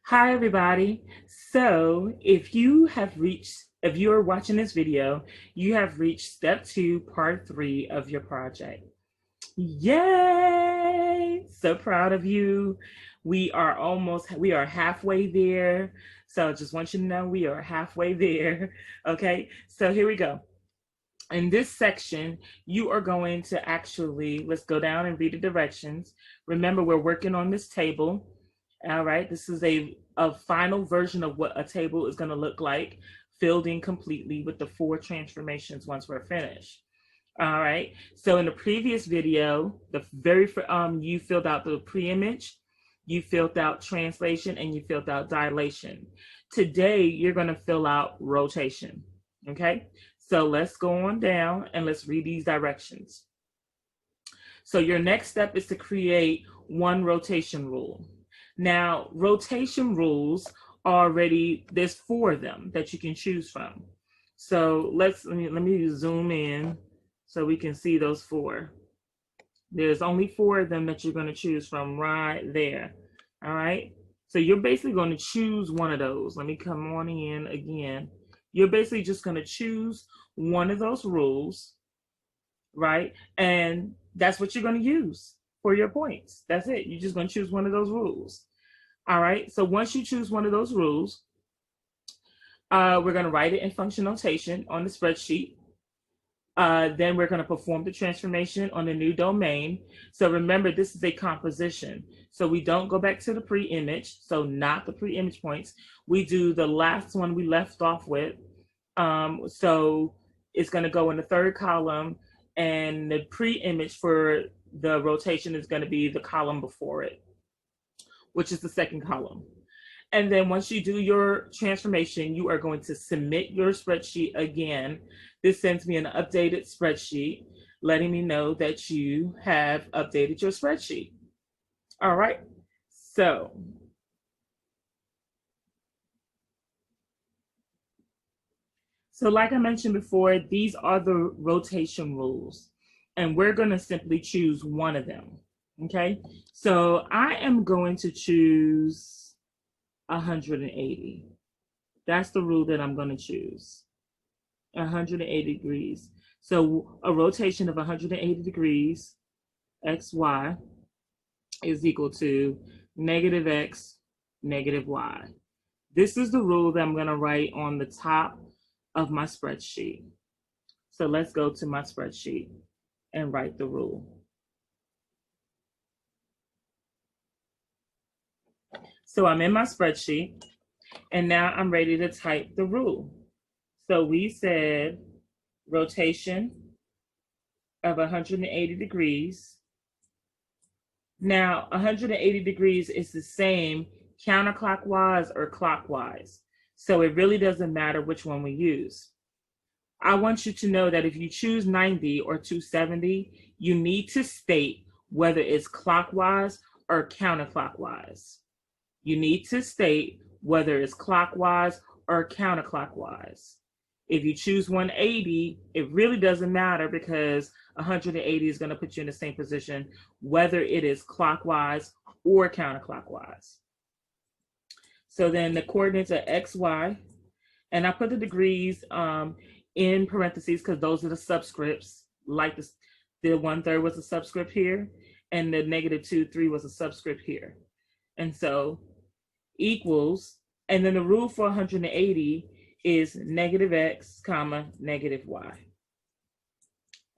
Hi, everybody. So if you are watching this video, you have reached step 2, part 3 of your project. Yay! So proud of you. We are halfway there. So just want you to know we are halfway there. Okay, so here we go. In this section, you are going to let's go down and read the directions. Remember, we're working on this table. All right, this is a final version of what a table is going to look like, filled in completely with the 4 transformations once we're finished. All right, so in the previous video, you filled out the pre-image, you filled out translation, and you filled out dilation. Today, you're going to fill out rotation. Okay, so let's go on down and let's read these directions. So your next step is to create one rotation rule. Now, rotation rules there's 4 of them that you can choose from. So let me zoom in so we can see those 4. There's only 4 of them that you're going to choose from right there. All right. So you're basically going to choose one of those. Let me come on in again. You're basically just going to choose one of those rules, right? And that's what you're going to use for your points. That's it. You're just going to choose one of those rules. All right. So once you choose one of those rules, we're going to write it in function notation on the spreadsheet. Then we're going to perform the transformation on the new domain. So remember, this is a composition. So we don't go back to the pre-image, so not the pre-image points. We do the last one we left off with. So it's going to go in the 3rd column, and the pre-image for the rotation is going to be the column before it, which is the 2nd column. And then once you do your transformation, you are going to submit your spreadsheet again. This sends me an updated spreadsheet, letting me know that you have updated your spreadsheet. All right. So like I mentioned before, these are the rotation rules, and we're going to simply choose one of them. Okay. So I am going to choose 180. That's the rule that I'm going to choose. 180 degrees. So a rotation of 180 degrees, xy, is equal to negative x, negative y. This is the rule that I'm going to write on the top of my spreadsheet. So let's go to my spreadsheet and write the rule. So I'm in my spreadsheet, and now I'm ready to type the rule. So we said rotation of 180 degrees. Now, 180 degrees is the same counterclockwise or clockwise. So it really doesn't matter which one we use. I want you to know that if you choose 90 or 270, you need to state whether it's clockwise or counterclockwise. You need to state whether it's clockwise or counterclockwise. If you choose 180, it really doesn't matter because 180 is going to put you in the same position, whether it is clockwise or counterclockwise. So then the coordinates are x, y, and I put the degrees in parentheses because those are the subscripts, like the 1/3 was a subscript here, and the -2, 3 was a subscript here. And so equals, and then the rule for 180 is negative x, comma, negative y.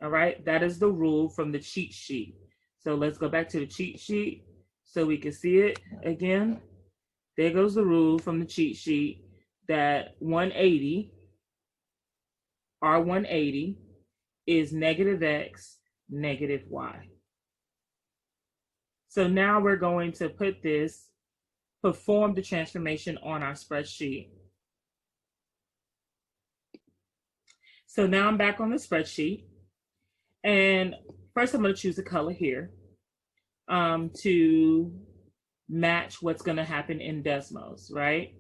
All right, that is the rule from the cheat sheet. So let's go back to the cheat sheet so we can see it again. There goes the rule from the cheat sheet that 180, R180, is negative x, negative y. So now we're going to perform the transformation on our spreadsheet. So now I'm back on the spreadsheet. And first I'm going to choose a color here to match what's going to happen in Desmos, right?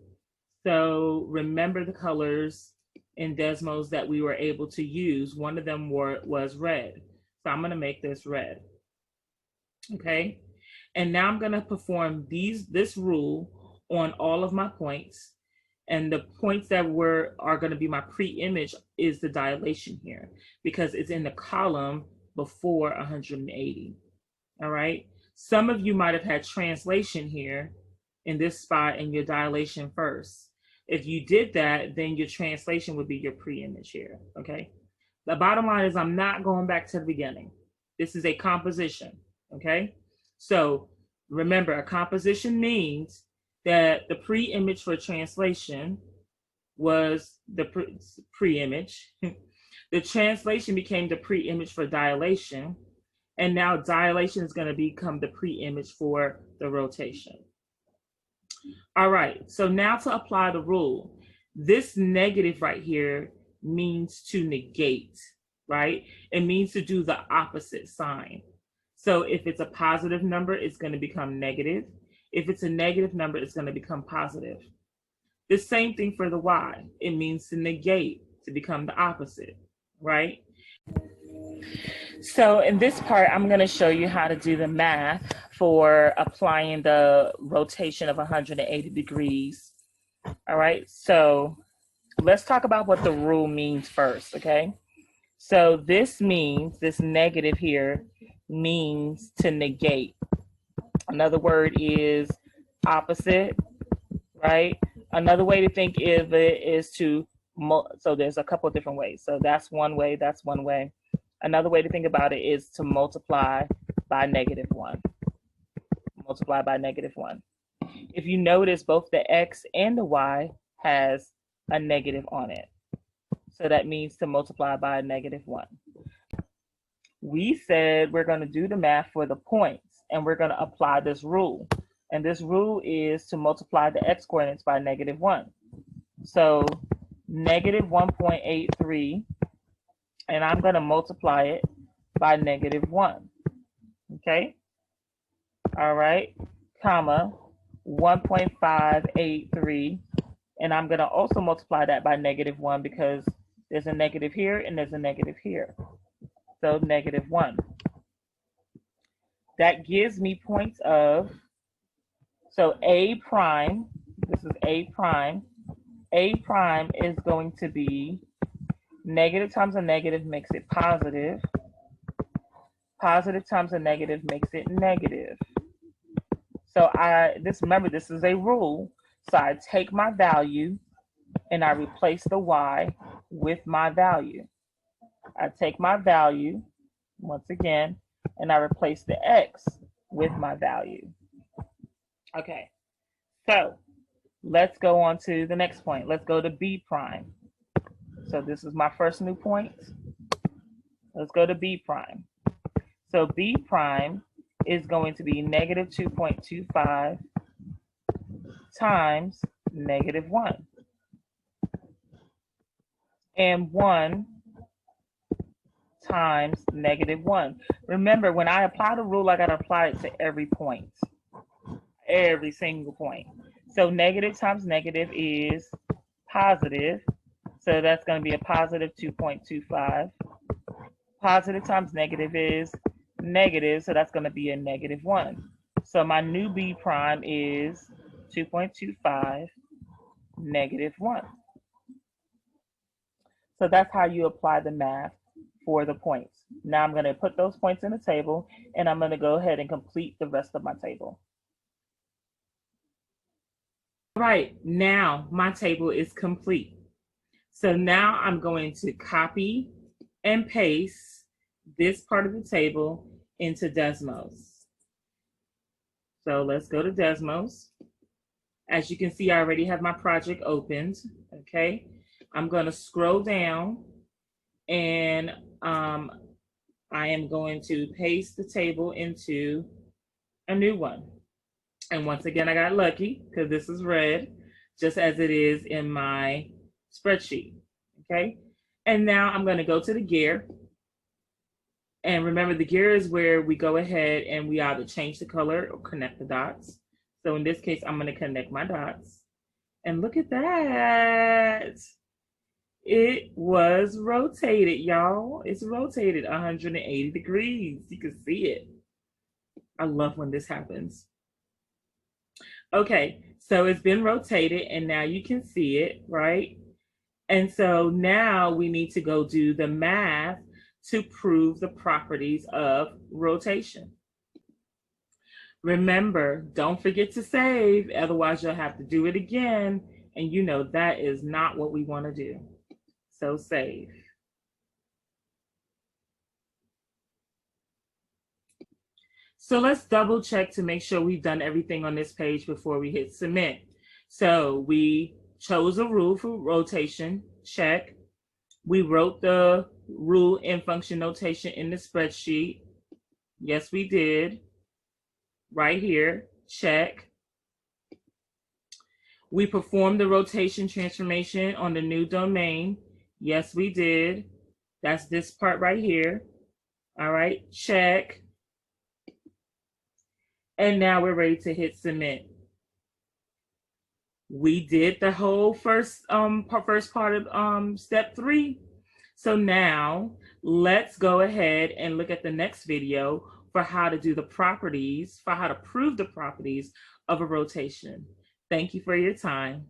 So remember the colors in Desmos that we were able to use. One of them was red. So I'm going to make this red. Okay. And now I'm going to perform this rule on all of my points. And the points that are going to be my pre-image is the dilation here, because it's in the column before 180. All right. Some of you might have had translation here in this spot and your dilation first. If you did that, then your translation would be your pre-image here. Okay. The bottom line is I'm not going back to the beginning. This is a composition. Okay. So remember, a composition means that the pre-image for translation was the pre-image. The translation became the pre-image for dilation. And now dilation is going to become the pre-image for the rotation. All right, so now to apply the rule. This negative right here means to negate, right? It means to do the opposite sign. So if it's a positive number, it's going to become negative. If it's a negative number, it's going to become positive. The same thing for the y. It means to negate, to become the opposite, right? So in this part, I'm going to show you how to do the math for applying the rotation of 180 degrees. All right, so let's talk about what the rule means first, okay? So this means, this negative here means to negate. Another word is opposite, right? Another way to think of it is to, so there's a couple of different ways. So that's one way, that's one way. Another way to think about it is to multiply by -1. Multiply by -1. If you notice, both the x and the y has a negative on it. So that means to multiply by -1. We said we're going to do the math for the points, and we're going to apply this rule. And this rule is to multiply the x coordinates by -1. So -1.83, and I'm going to multiply it by -1. Okay? All right, comma, 1.583, and I'm going to also multiply that by -1 because there's a negative here and there's a negative here. So -1. That gives me points of, so A prime, this is A prime. A prime is going to be negative times a negative makes it positive. Positive times a negative makes it negative. So remember, this is a rule. So I take my value and I replace the y with my value. I take my value, once again, and I replace the x with my value. Okay, so let's go on to the next point. Let's go to B prime. So this is my first new point. Let's go to B prime. So B prime is going to be -2.25 times -1. And 1 times -1. Remember, when I apply the rule, I got to apply it to every point. Every single point. So negative times negative is positive. So that's going to be a positive 2.25. Positive times negative is negative. So that's going to be a -1. So my new B prime is 2.25 -1. So that's how you apply the math for the points. Now I'm going to put those points in the table, and I'm going to go ahead and complete the rest of my table. All right, now my table is complete. So now I'm going to copy and paste this part of the table into Desmos. So let's go to Desmos. As you can see, I already have my project opened, okay? I'm going to scroll down, and I am going to paste the table into a new one. And once again, I got lucky because this is red, just as it is in my spreadsheet, okay? And now I'm going to go to the gear. And remember, the gear is where we go ahead and we either change the color or connect the dots. So in this case, I'm going to connect my dots. And look at that. It was rotated, y'all. It's rotated 180 degrees. You can see it. I love when this happens. Okay, So it's been rotated and now you can see it, right? And so now we need to go do the math to prove the properties of rotation. Remember, don't forget to save, otherwise you'll have to do it again. And you know that is not what we want to do. So save. So let's double check to make sure we've done everything on this page before we hit submit. So we chose a rule for rotation, check. We wrote the rule and function notation in the spreadsheet. Yes, we did. Right here, check. We performed the rotation transformation on the new domain. Yes, we did. That's this part right here. All right, check. And now we're ready to hit submit. We did the whole first part of step 3. So now let's go ahead and look at the next video for how to do the properties, for how to prove the properties of a rotation. Thank you for your time.